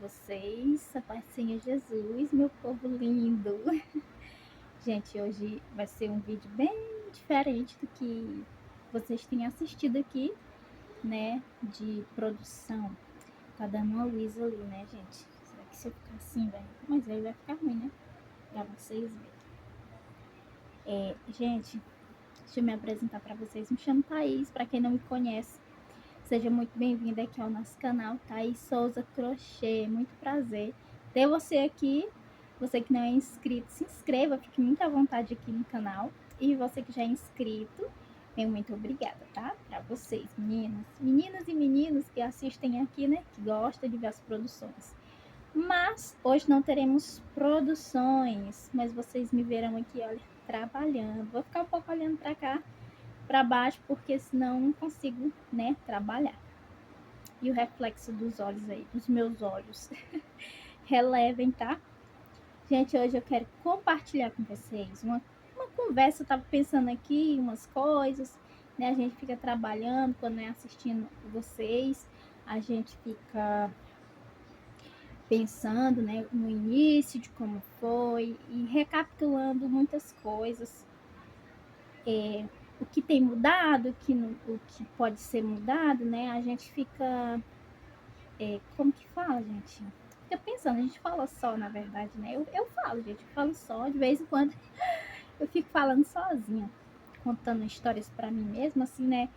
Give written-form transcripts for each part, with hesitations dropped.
vocês? A paz do Senhor Jesus, meu povo lindo. Gente, hoje vai ser um vídeo bem diferente do que vocês têm assistido aqui, né? De produção. Tá dando uma luz ali, né, gente? Será que se eu ficar assim, velho? Mas aí vai ficar ruim, né? Pra vocês verem. Gente, deixa eu me apresentar pra vocês. Me chamo Thaís, pra quem não me conhece. Seja muito bem-vinda aqui ao nosso canal, Thaís Souza Crochê. Muito prazer ter você aqui. Você que não é inscrito, se inscreva, fique muito à vontade aqui no canal. E você que já é inscrito, meu muito obrigada, tá? Para vocês, meninas e meninos que assistem aqui, né? Que gostam de ver as produções. Mas hoje não teremos produções, mas vocês me verão aqui, olha, trabalhando. Vou ficar um pouco olhando para cá, para baixo, porque senão não consigo, né, trabalhar. E o reflexo dos olhos aí, dos meus olhos. Relevem, tá? Gente, hoje eu quero compartilhar com vocês uma conversa. Eu tava pensando aqui umas coisas, né? A gente fica trabalhando, quando é assistindo vocês, a gente fica pensando, né, no início de como foi e recapitulando muitas coisas. O que tem mudado, o que pode ser mudado, né? A gente fica como que fala, gente? Fica pensando, a gente fala só, na verdade, né? Eu falo, gente, eu falo só, de vez em quando eu fico falando sozinha, contando histórias pra mim mesma, assim, né?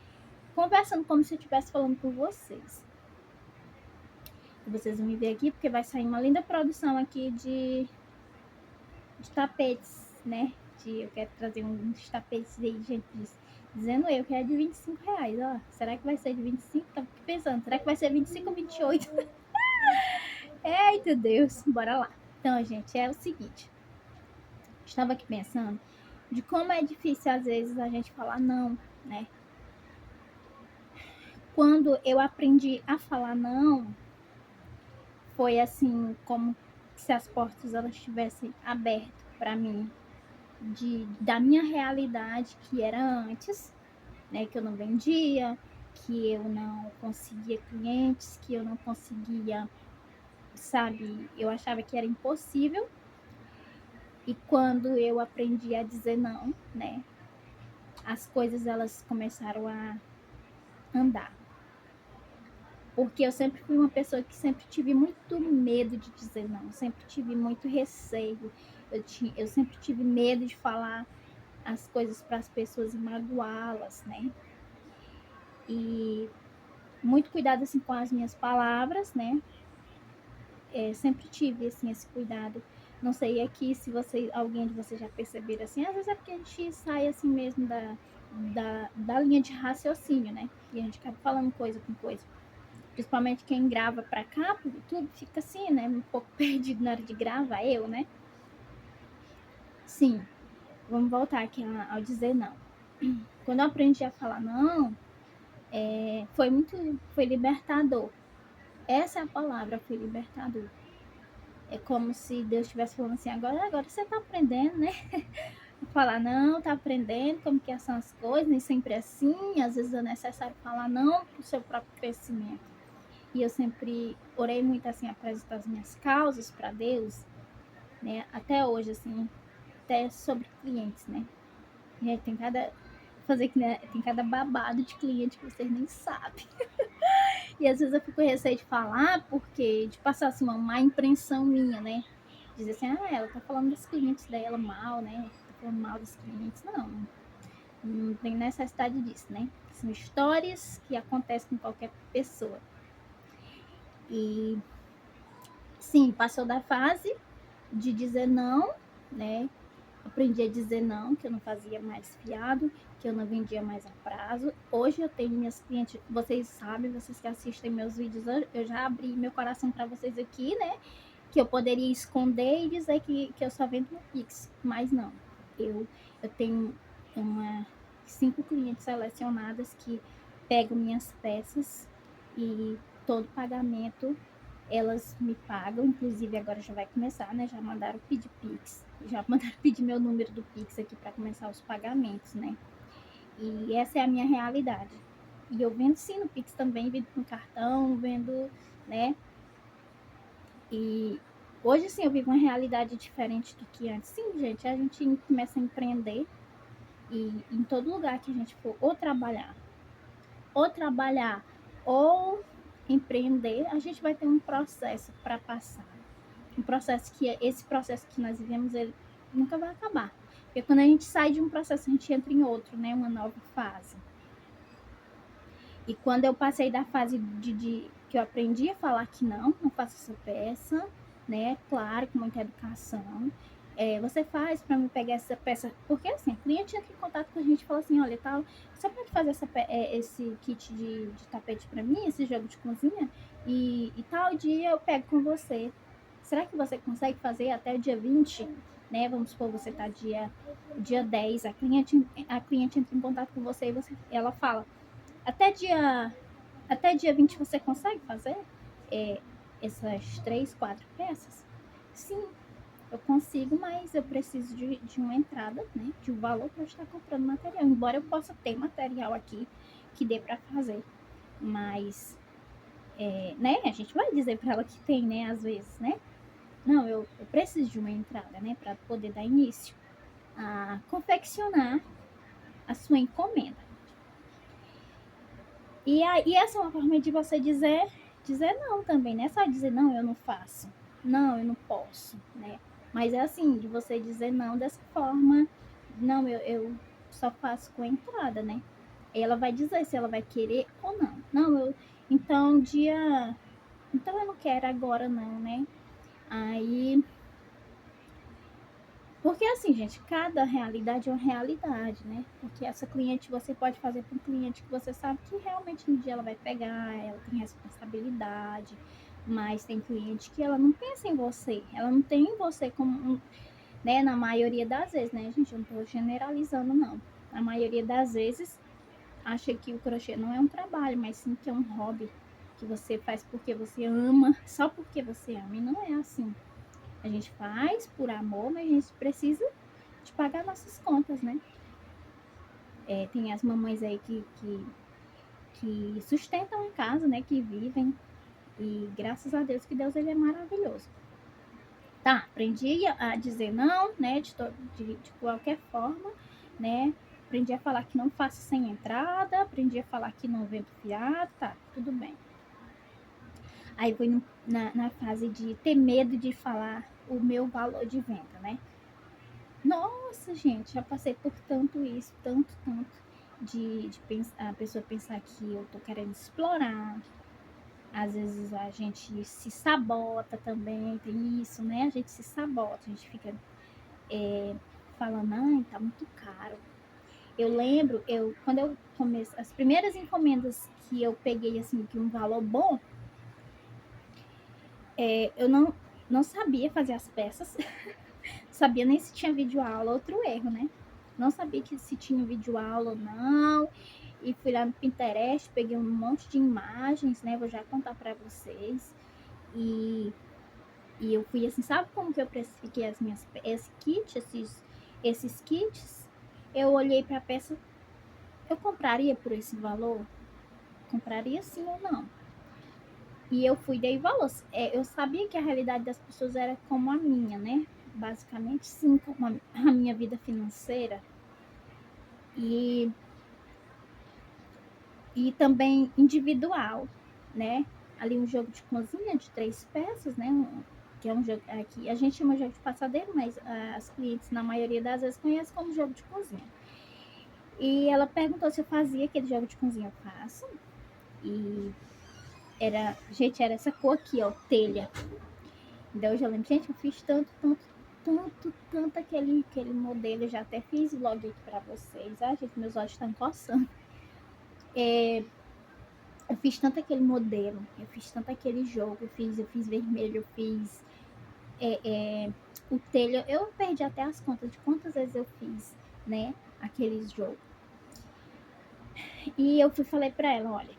Conversando como se eu estivesse falando com vocês. E vocês vão me ver aqui, porque vai sair uma linda produção aqui de tapetes, né? Eu quero trazer uns tapetes aí, gente, dizendo eu que é de R$ 25, ó. Será que vai ser de 25? Tô pensando, será que vai ser 25 ou 28? Eita Deus, bora lá. Então, gente, é o seguinte. Estava aqui pensando de como é difícil às vezes a gente falar não, né? Quando eu aprendi a falar não, foi assim como se as portas elas estivessem abertas para mim da minha realidade que era antes, né? Que eu não vendia, que eu não conseguia clientes, que eu não conseguia, sabe? Eu achava que era impossível. E quando eu aprendi a dizer não, né? As coisas elas começaram a andar. Porque eu sempre fui uma pessoa que sempre tive muito medo de dizer não, sempre tive muito receio, eu sempre tive medo de falar as coisas para as pessoas e magoá-las, né? E muito cuidado assim com as minhas palavras, né? Sempre tive assim esse cuidado. Não sei aqui se alguém de vocês já perceberam assim, às vezes é porque a gente sai assim mesmo da linha de raciocínio, né? E a gente acaba falando coisa com coisa. Principalmente quem grava pra cá, pro YouTube, fica assim, né? Um pouco perdido na hora de gravar, eu, né? Sim, vamos voltar aqui ao dizer não. Quando eu aprendi a falar não, foi libertador. Essa é a palavra, foi libertador. É como se Deus estivesse falando assim, agora você tá aprendendo, né? Falar não, tá aprendendo como que são as coisas, nem sempre é assim, às vezes é necessário falar não pro seu próprio crescimento. E eu sempre orei muito assim, apresentar as minhas causas para Deus, né? Até hoje, assim, até sobre clientes, né? E tem cada fazer que né, tem cada babado de cliente que vocês nem sabem. E às vezes eu fico com receio de falar, porque de passar assim uma má impressão minha, né? Dizer assim, ela tá falando dos clientes dela mal, né? Tá falando mal dos clientes. Não tem necessidade disso, né? São histórias que acontecem com qualquer pessoa. E sim, passou da fase de dizer não, né? Aprendi a dizer não, que eu não fazia mais fiado, que eu não vendia mais a prazo. Hoje eu tenho minhas clientes, vocês sabem, vocês que assistem meus vídeos, eu já abri meu coração para vocês aqui, né? Que eu poderia esconder e dizer que eu só vendo no Pix, mas não. Eu tenho 5 clientes selecionadas que pegam minhas peças e todo pagamento elas me pagam, inclusive agora já vai começar, né? Já mandaram pedir Pix, já mandaram pedir meu número do Pix aqui para começar os pagamentos, né? E essa é a minha realidade. E eu vendo sim no Pix também, vendo no cartão, vendo, né? E hoje, sim, eu vivo uma realidade diferente do que antes. Sim, gente, a gente começa a empreender e em todo lugar que a gente for ou trabalhar, ou empreender, a gente vai ter um processo para passar. Um processo que esse processo que nós vivemos, ele nunca vai acabar. Porque quando a gente sai de um processo, a gente entra em outro, né? Uma nova fase. E quando eu passei da fase de que eu aprendi a falar que não faço essa peça, né? Claro, com muita educação. Você faz para me pegar essa peça. Porque assim, a cliente entra em contato com a gente e fala assim: olha, tal, você pode fazer esse kit de tapete para mim, esse jogo de cozinha? E tal dia eu pego com você. Será que você consegue fazer até o dia 20? Né? Vamos supor, você tá dia 10, a cliente entra em contato com você e ela fala até dia 20 você consegue fazer é, essas 3, 4 peças? Sim, eu consigo, mas eu preciso de uma entrada, né? De um valor para eu estar comprando material. Embora eu possa ter material aqui que dê para fazer. Mas, né? A gente vai dizer para ela que tem, né? Às vezes, né? Não, eu preciso de uma entrada, né? Para poder dar início a confeccionar a sua encomenda. E essa é uma forma de você dizer não também, né? Só dizer não, eu não faço. Não, eu não posso, né? Mas é assim, de você dizer não dessa forma. Não, eu só faço com a entrada, né? Aí ela vai dizer se ela vai querer ou não. Não, então eu não quero agora não, né? Aí porque assim, gente, cada realidade é uma realidade, né? Porque essa cliente você pode fazer para um cliente que você sabe que realmente um dia ela vai pegar, ela tem responsabilidade, mas tem cliente que ela não pensa em você, ela não tem em você como, né? Na maioria das vezes, né, gente? Eu não tô generalizando, não. A maioria das vezes acha que o crochê não é um trabalho, mas sim que é um hobby que você faz porque você ama, só porque você ama, e não é assim. A gente faz por amor, mas a gente precisa de pagar nossas contas, né? Tem as mamães aí que sustentam em casa, né? Que vivem. E graças a Deus que Deus ele é maravilhoso. Tá, aprendi a dizer não, né? De qualquer forma, né? Aprendi a falar que não faço sem entrada, aprendi a falar que não vendo fiado, tá, tudo bem. Aí fui na fase de ter medo de falar o meu valor de venda, né? Nossa, gente, já passei por tanto isso, tanto, de pensar, a pessoa pensar que eu tô querendo explorar. Às vezes a gente se sabota também, tem isso, né? A gente se sabota, a gente fica falando, ai, tá muito caro. Eu lembro, quando eu comecei, as primeiras encomendas que eu peguei, assim, de um valor bom, eu não sabia fazer as peças, sabia nem se tinha vídeo aula, outro erro, né? Não sabia que se tinha vídeo aula ou não. E fui lá no Pinterest, peguei um monte de imagens, né? Vou já contar para vocês. E, e eu fui assim, sabe como que eu precifiquei esses kits? Eu olhei para a peça, eu compraria por esse valor? Compraria sim ou não? E eu fui dei valor. Eu sabia que a realidade das pessoas era como a minha, né? Basicamente, sim, como a minha vida financeira. E, e também individual, né? Ali um jogo de cozinha de 3 peças, né? Que é um jogo aqui. A gente chama de jogo de passadeiro, mas as clientes, na maioria das vezes, conhecem como jogo de cozinha. E ela perguntou se eu fazia aquele jogo de cozinha. Eu faço. E gente, era essa cor aqui, ó, telha. Então eu já lembro, gente, eu fiz tanto aquele modelo. Eu já até fiz vlog aqui pra vocês. Ah, gente, meus olhos estão coçando. Eu fiz tanto aquele modelo, eu fiz tanto aquele jogo, eu fiz vermelho, eu fiz o telha. Eu perdi até as contas de quantas vezes eu fiz, né, aqueles jogos. E eu falei pra ela, olha,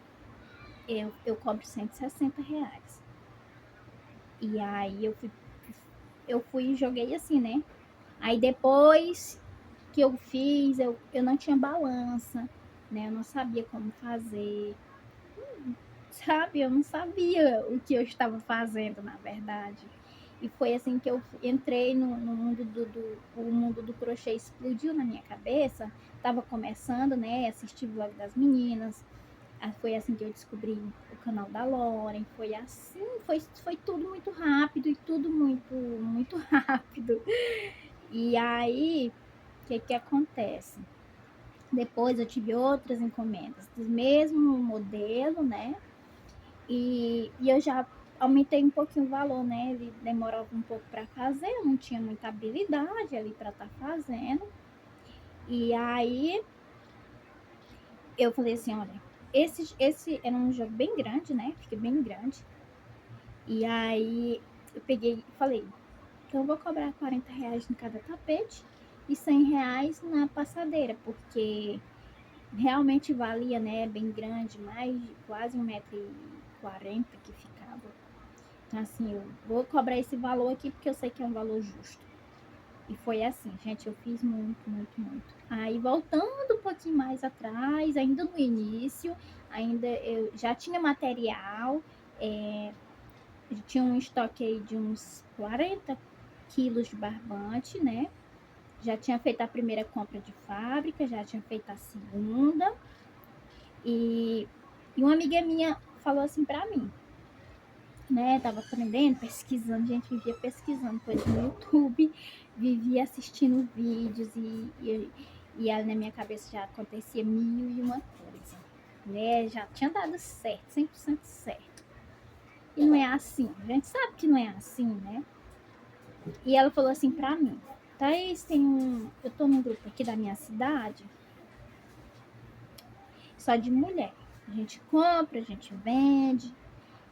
eu cobro R$ 160. E aí eu fui e joguei assim, né? Aí depois que eu fiz, eu não tinha balança, né? Eu não sabia como fazer. sabe? Eu não sabia o que eu estava fazendo, na verdade. E foi assim que eu entrei no mundo o mundo do crochê explodiu na minha cabeça. Tava começando, né, assistir vlog das meninas. Foi assim que eu descobri o canal da Lauren. Foi assim, foi tudo muito rápido e tudo muito rápido. E aí, o que que acontece? Depois eu tive outras encomendas do mesmo modelo, né? E eu já aumentei um pouquinho o valor, né? Ele demorava um pouco para fazer, eu não tinha muita habilidade ali para estar fazendo. E aí eu falei assim, olha, esse era um jogo bem grande, né? Fiquei bem grande. E aí eu peguei e falei, então eu vou cobrar R$ 40 em cada tapete e R$ 100 na passadeira, porque realmente valia, né? Bem grande, mais de quase 1,40 m que ficava. Então, assim, eu vou cobrar esse valor aqui porque eu sei que é um valor justo. E foi assim, gente, eu fiz muito. Aí, voltando um pouquinho mais atrás, ainda no início, ainda eu já tinha material, tinha um estoque aí de uns 40 quilos de barbante, né? Já tinha feito a primeira compra de fábrica, já tinha feito a segunda. E, e uma amiga minha falou assim pra mim, né? Tava aprendendo, pesquisando, gente, vivia pesquisando coisa no YouTube, vivia assistindo vídeos e ali na minha cabeça já acontecia mil e uma coisa, né? Já tinha dado certo, 100% certo. E não é assim, a gente sabe que não é assim, né? E ela falou assim pra mim, Thaís, eu tô num grupo aqui da minha cidade, só de mulher. A gente compra, a gente vende,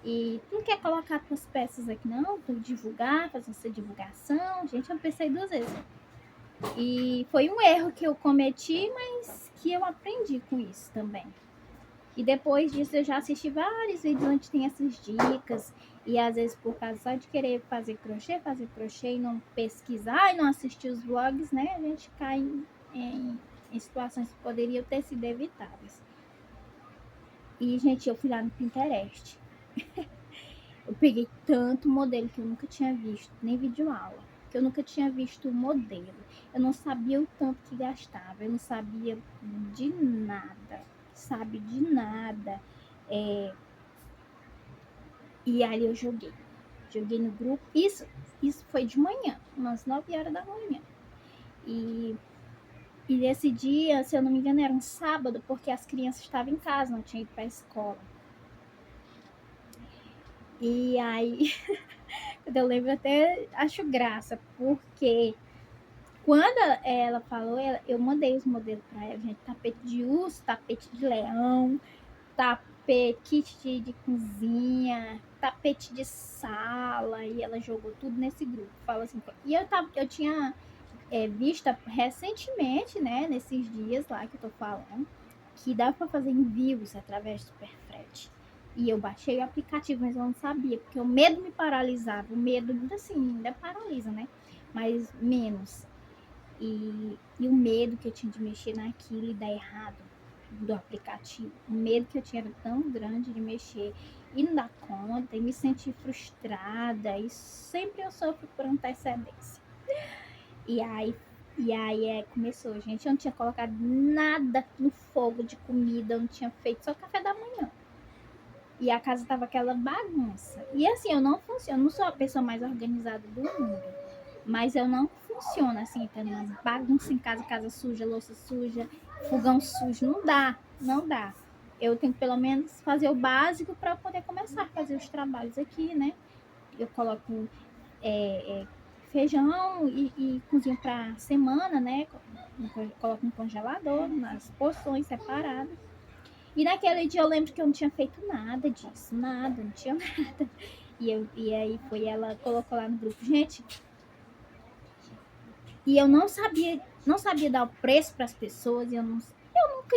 e tu não quer colocar tuas peças aqui, não? Tu divulgar, fazer essa divulgação. Gente, eu pensei duas vezes. E foi um erro que eu cometi, mas que eu aprendi com isso também. E depois disso eu já assisti vários vídeos onde tem essas dicas. E às vezes por causa só de querer fazer crochê e não pesquisar e não assistir os vlogs, né? A gente cai em situações que poderiam ter sido evitáveis. E, gente, eu fui lá no Pinterest. Eu peguei tanto modelo que eu nunca tinha visto, nem videoaula, que eu nunca tinha visto o modelo. Eu não sabia o tanto que gastava, eu não sabia de nada, sabe, de nada. E aí eu joguei no grupo. Isso foi de manhã, umas 9 horas da manhã. E, e nesse dia, se eu não me engano, era um sábado, porque as crianças estavam em casa, não tinham ido para a escola. E aí, eu lembro até, acho graça, porque quando ela falou, eu mandei os modelos para ela, gente. Tapete de urso, tapete de leão, tapete, kit de cozinha, tapete de sala. E ela jogou tudo nesse grupo. Fala assim. E eu tinha visto recentemente, né, nesses dias lá que eu tô falando, que dá para fazer envios através do Superfrete. E eu baixei o aplicativo, mas eu não sabia, porque o medo me paralisava. O medo, assim, ainda paralisa, né? Mas menos. E o medo que eu tinha de mexer naquilo e dar errado do aplicativo. O medo que eu tinha era tão grande de mexer e não dar conta e me sentir frustrada. E sempre eu sofro por antecedência. E aí, começou, gente. Eu não tinha colocado nada no fogo de comida, eu não tinha feito só café da manhã. E a casa tava aquela bagunça. E assim, eu não funciono, não sou a pessoa mais organizada do mundo. Mas eu não funciono assim, tendo uma bagunça em casa, casa suja, louça suja, fogão sujo. Não dá, não dá. Eu tenho que pelo menos fazer o básico para poder começar a fazer os trabalhos aqui, né? Eu coloco feijão e cozinho para semana, né? Coloco no congelador, nas porções separadas. E naquele dia eu lembro que eu não tinha feito nada disso, nada, não tinha nada. E aí foi, ela colocou lá no grupo, gente. E eu não sabia dar o preço para as pessoas, eu nunca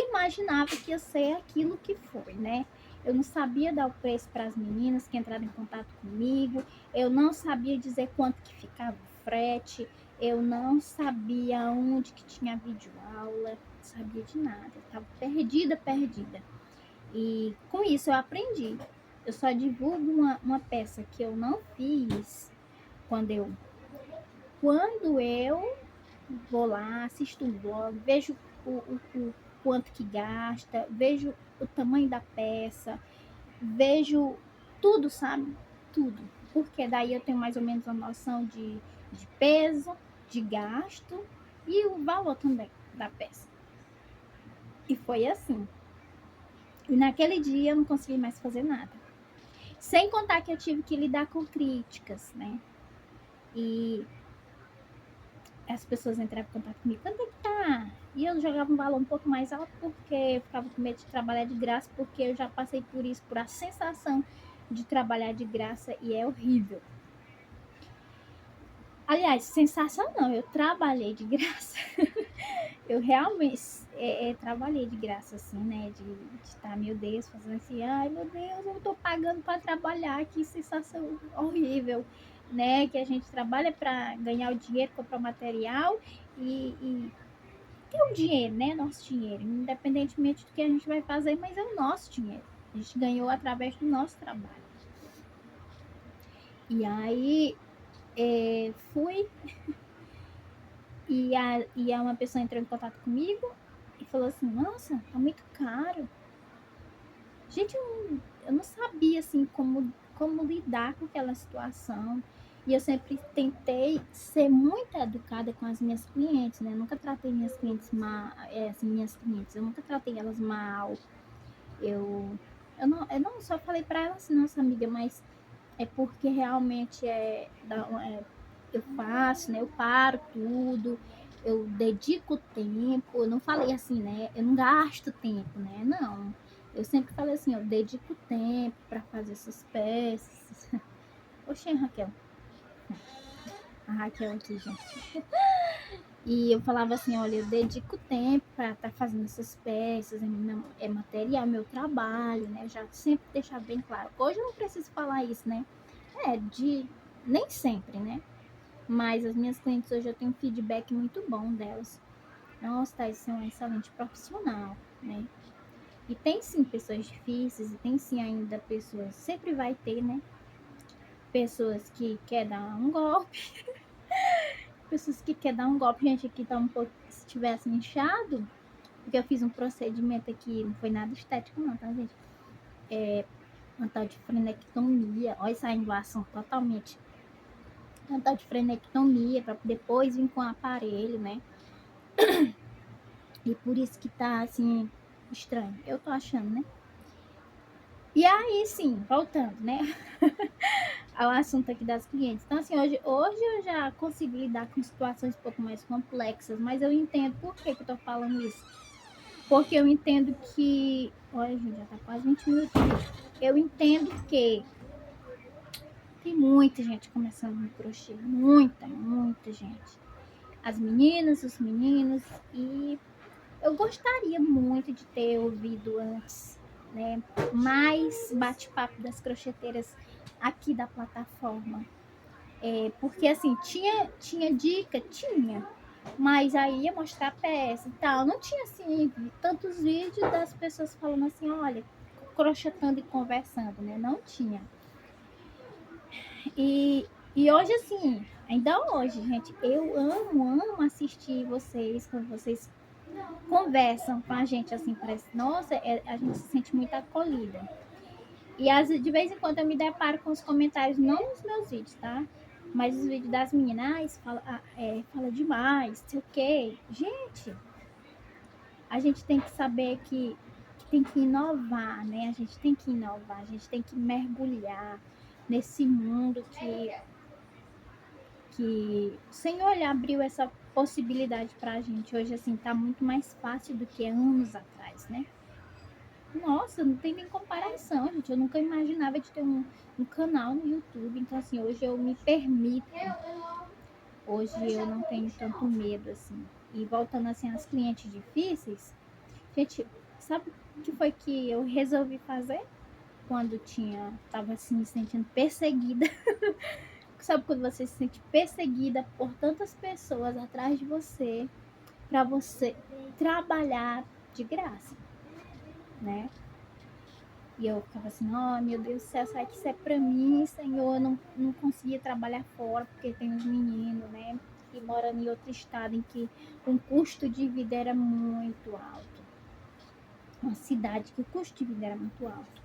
imaginava que ia ser aquilo que foi, né? Eu não sabia dar o preço para as meninas que entraram em contato comigo, eu não sabia dizer quanto que ficava o frete, eu não sabia onde que tinha videoaula, não sabia de nada, eu estava perdida. E com isso eu aprendi. Eu só divulgo uma peça que eu não fiz quando eu vou lá, assisto um vlog, vejo o quanto que gasta, vejo o tamanho da peça, vejo tudo, sabe? Tudo. Porque daí eu tenho mais ou menos uma noção de peso, de gasto e o valor também da peça. E foi assim. E naquele dia eu não consegui mais fazer nada. Sem contar que eu tive que lidar com críticas, né? E as pessoas entravam em contato comigo, quanto é que tá? E eu jogava um valor um pouco mais alto porque eu ficava com medo de trabalhar de graça, porque eu já passei por isso, por a sensação de trabalhar de graça e é horrível. Aliás, sensação não, eu trabalhei de graça. Eu realmente trabalhei de graça, assim, né? De estar, meu Deus, fazendo assim, ai meu Deus, eu tô pagando para trabalhar, que sensação horrível, né? Que a gente trabalha para ganhar o dinheiro, comprar o material e ter o dinheiro, né? Nosso dinheiro, independentemente do que a gente vai fazer, mas é o nosso dinheiro. A gente ganhou através do nosso trabalho. E aí fui e uma pessoa entrou em contato comigo e falou assim, nossa, tá muito caro. Gente, eu não sabia assim como lidar com aquela situação. E eu sempre tentei ser muito educada com as minhas clientes, né? Eu nunca tratei minhas clientes mal, assim, minhas clientes, eu nunca tratei elas mal. Eu, eu não só falei para ela assim, nossa amiga, mas é porque realmente eu faço, né? Eu paro tudo, eu dedico tempo. Eu não falei assim, né? Eu não gasto tempo, né? Não. Eu sempre falei assim, eu dedico tempo para fazer essas peças. Oxê, Raquel. A Raquel aqui, gente. E eu falava assim, olha, eu dedico tempo para estar fazendo essas peças, é material, meu trabalho, né? Eu já sempre deixava bem claro. Hoje eu não preciso falar isso, né? Nem sempre, né? Mas as minhas clientes hoje eu tenho um feedback muito bom delas. Nossa, Thais, você é uma excelente profissional, né? E tem sim pessoas difíceis, e tem sim ainda pessoas, sempre vai ter, né? Pessoas que quer dar um golpe, pessoas que quer dar um golpe, gente, aqui tá um pouco, se tivesse inchado, porque eu fiz um procedimento aqui, não foi nada estético não, tá, gente? Uma tal de frenectomia, olha saindo o assunto totalmente. Uma tal de frenectomia, para depois vir com o aparelho, né? E por isso que tá assim, estranho. Eu tô achando, né? E aí, sim, voltando, né? Ao assunto aqui das clientes. Então, assim, hoje eu já consigo lidar com situações um pouco mais complexas, mas eu entendo por que eu tô falando isso. Porque eu entendo que. Olha, gente, já tá quase 20 minutos. Eu entendo que tem muita gente começando no crochê. Muita gente. As meninas, os meninos. E eu gostaria muito de ter ouvido antes, né? Mais bate-papo das crocheteiras aqui da plataforma. Porque assim, tinha dica, tinha. Mas aí ia mostrar peça e tal. Não tinha assim tantos vídeos das pessoas falando assim, olha, crochetando e conversando, né? Não tinha. E hoje, assim, ainda hoje, gente, eu amo assistir vocês, quando vocês conversam com a gente, assim, parece, nossa, a gente se sente muito acolhida. E de vez em quando eu me deparo com os comentários, não nos meus vídeos, tá? Mas os vídeos das meninas, fala demais, sei o quê. Gente, a gente tem que saber que tem que inovar, né? A gente tem que inovar, a gente tem que mergulhar nesse mundo que o Senhor ele abriu essa possibilidade pra gente. Hoje, assim, tá muito mais fácil do que anos atrás, né? Nossa, não tem nem comparação, gente. Eu nunca imaginava de ter um canal no YouTube. Então, assim, hoje eu me permito. Hoje eu não tenho tanto medo, assim. E voltando, assim, às clientes difíceis, gente, sabe o que foi que eu resolvi fazer? Quando tava assim, me sentindo perseguida. Sabe quando você se sente perseguida por tantas pessoas atrás de você, para você trabalhar de graça, né? E eu ficava assim, oh meu Deus do céu, será que isso é pra mim, Senhor? Eu não conseguia trabalhar fora, porque tem uns meninos, né? Que moram em outro estado em que o custo de vida era muito alto. Uma cidade que o custo de vida era muito alto.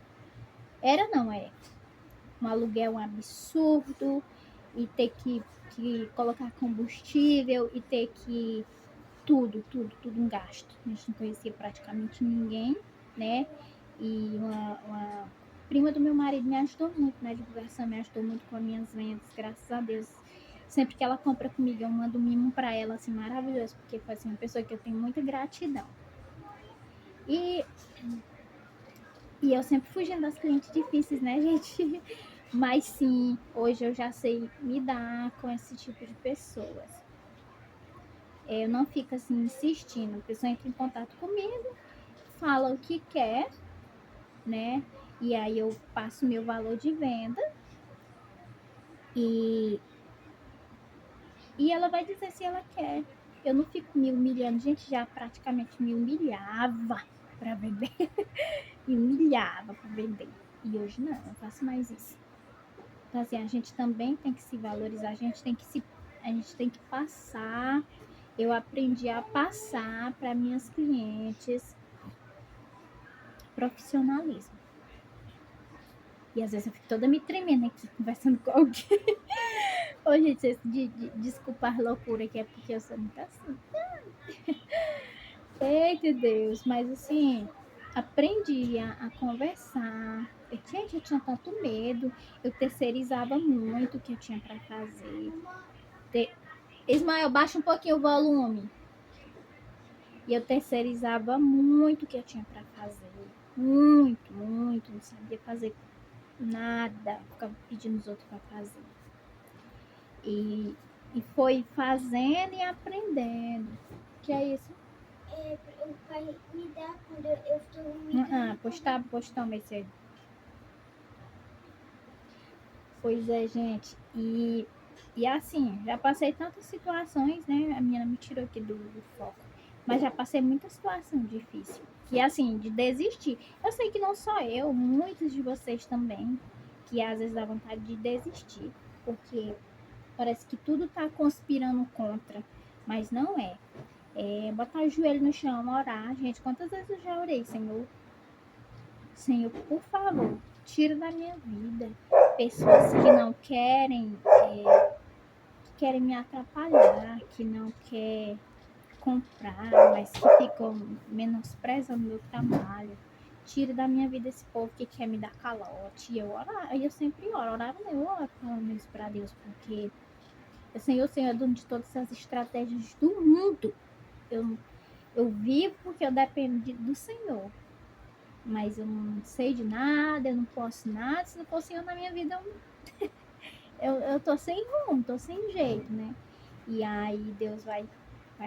Era, não é? Um aluguel um absurdo, e ter que colocar combustível, e ter que tudo um gasto. A gente não conhecia praticamente ninguém, né? E uma prima do meu marido me ajudou muito na divulgação, me ajudou muito com as minhas vendas, graças a Deus. Sempre que ela compra comigo, eu mando um mimo para ela, assim, maravilhoso, porque foi assim, uma pessoa que eu tenho muita gratidão. E, e eu sempre fugindo das clientes difíceis, né, gente? Mas sim, hoje eu já sei me dar com esse tipo de pessoas. Eu não fico assim insistindo, a pessoa entra em contato comigo, fala o que quer, né? E aí eu passo meu valor de venda e, e ela vai dizer se ela quer. Eu não fico me humilhando, gente, já praticamente me humilhava para vender, me humilhava para vender. E hoje não, eu faço mais isso. Então assim, a gente também tem que se valorizar, a gente tem que passar. Eu aprendi a passar para minhas clientes profissionalismo. E às vezes eu fico toda me tremendo aqui, conversando com alguém. Ô, gente, vocês desculpa a loucura que é porque eu sou muito assim. Eita Deus, mas assim, aprendi a conversar. Gente, eu tinha tanto medo, eu terceirizava muito o que eu tinha para fazer. Te... Ismael, baixa um pouquinho o volume. E eu terceirizava muito o que eu tinha para fazer. Muito, não sabia fazer nada, ficava pedindo os outros para fazer. E, e foi fazendo e aprendendo. Que é isso? O pai me dá quando eu estou me Pois toma esse aí. Pois é, gente. E assim, já passei tantas situações, né? A menina me tirou aqui do foco. Mas já passei muita situação difícil. Que assim, de desistir. Eu sei que não só eu, muitos de vocês também, que às vezes dá vontade de desistir. Porque parece que tudo tá conspirando contra. Mas não é. É botar o joelho no chão, orar. Gente, quantas vezes eu já orei, Senhor? Senhor, por favor, tira da minha vida pessoas que não querem, que querem me atrapalhar, que não quer comprar, mas que ficam menosprezando meu trabalho. Tira da minha vida esse povo que quer me dar calote. E eu orava, eu sempre orava, eu oro falando isso para Deus, porque o Senhor é dono de todas as estratégias do mundo. Eu, eu vivo porque eu dependo do Senhor. Mas eu não sei de nada, eu não posso nada. Se não for o Senhor na minha vida, eu tô sem rumo, tô sem jeito, né? E aí Deus vai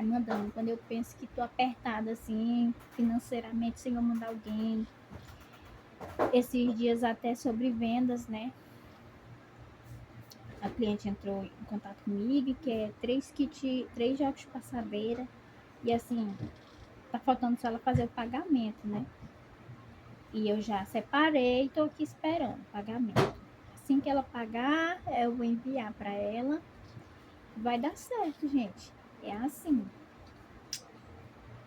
mandando. Quando eu penso que tô apertada assim, financeiramente, Senhor manda alguém. Esses dias até sobre vendas, né? A cliente entrou em contato comigo, que é 3 jogos de passadeira. E assim, tá faltando só ela fazer o pagamento, né? E eu já separei, tô aqui esperando o pagamento. Assim que ela pagar, eu vou enviar para ela. Vai dar certo, gente. É assim.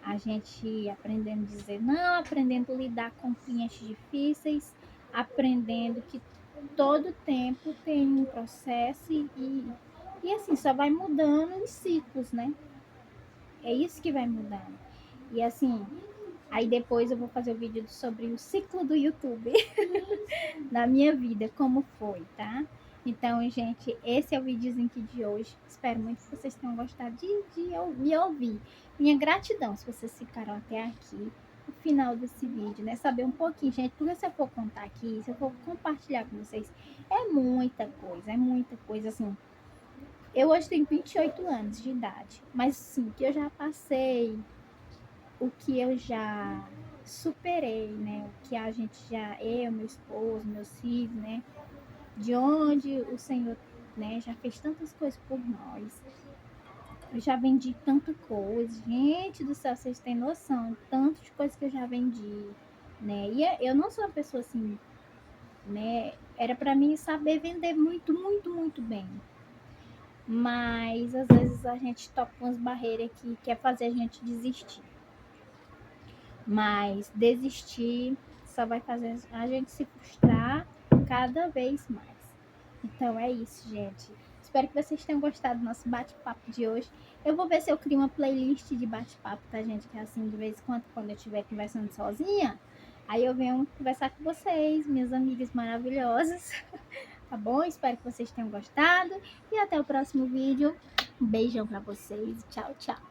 A gente aprendendo a dizer não, aprendendo a lidar com clientes difíceis, aprendendo que todo tempo tem um processo e assim, só vai mudando em ciclos, né? É isso que vai mudando. E assim, aí depois eu vou fazer o vídeo sobre o ciclo do YouTube na minha vida, como foi, tá? Então, gente, esse é o videozinho aqui de hoje. Espero muito que vocês tenham gostado de me ouvir. Minha gratidão se vocês ficaram até aqui, no final desse vídeo, né? Saber um pouquinho, gente, porque se eu for contar aqui, se eu for compartilhar com vocês, é muita coisa, assim. Eu hoje tenho 28 anos de idade, mas sim, que eu já passei, o que eu já superei, né? O que a gente já, eu, meu esposo, meus filhos, né? De onde o Senhor, né, já fez tantas coisas por nós. Eu já vendi tanta coisa. Gente do céu, vocês têm noção, tanto de coisa que eu já vendi. né? E eu não sou uma pessoa assim, né? Era para mim saber vender muito, muito, muito bem. Mas às vezes a gente toca umas barreiras que quer fazer a gente desistir. Mas desistir só vai fazer a gente se frustrar cada vez mais. Então é isso, gente. Espero que vocês tenham gostado do nosso bate-papo de hoje. Eu vou ver se eu crio uma playlist de bate-papo, tá, gente? Que é assim, de vez em quando eu estiver conversando sozinha, aí eu venho conversar com vocês, minhas amigas maravilhosas. Tá bom? Espero que vocês tenham gostado. E até o próximo vídeo. Um beijão pra vocês. Tchau, tchau.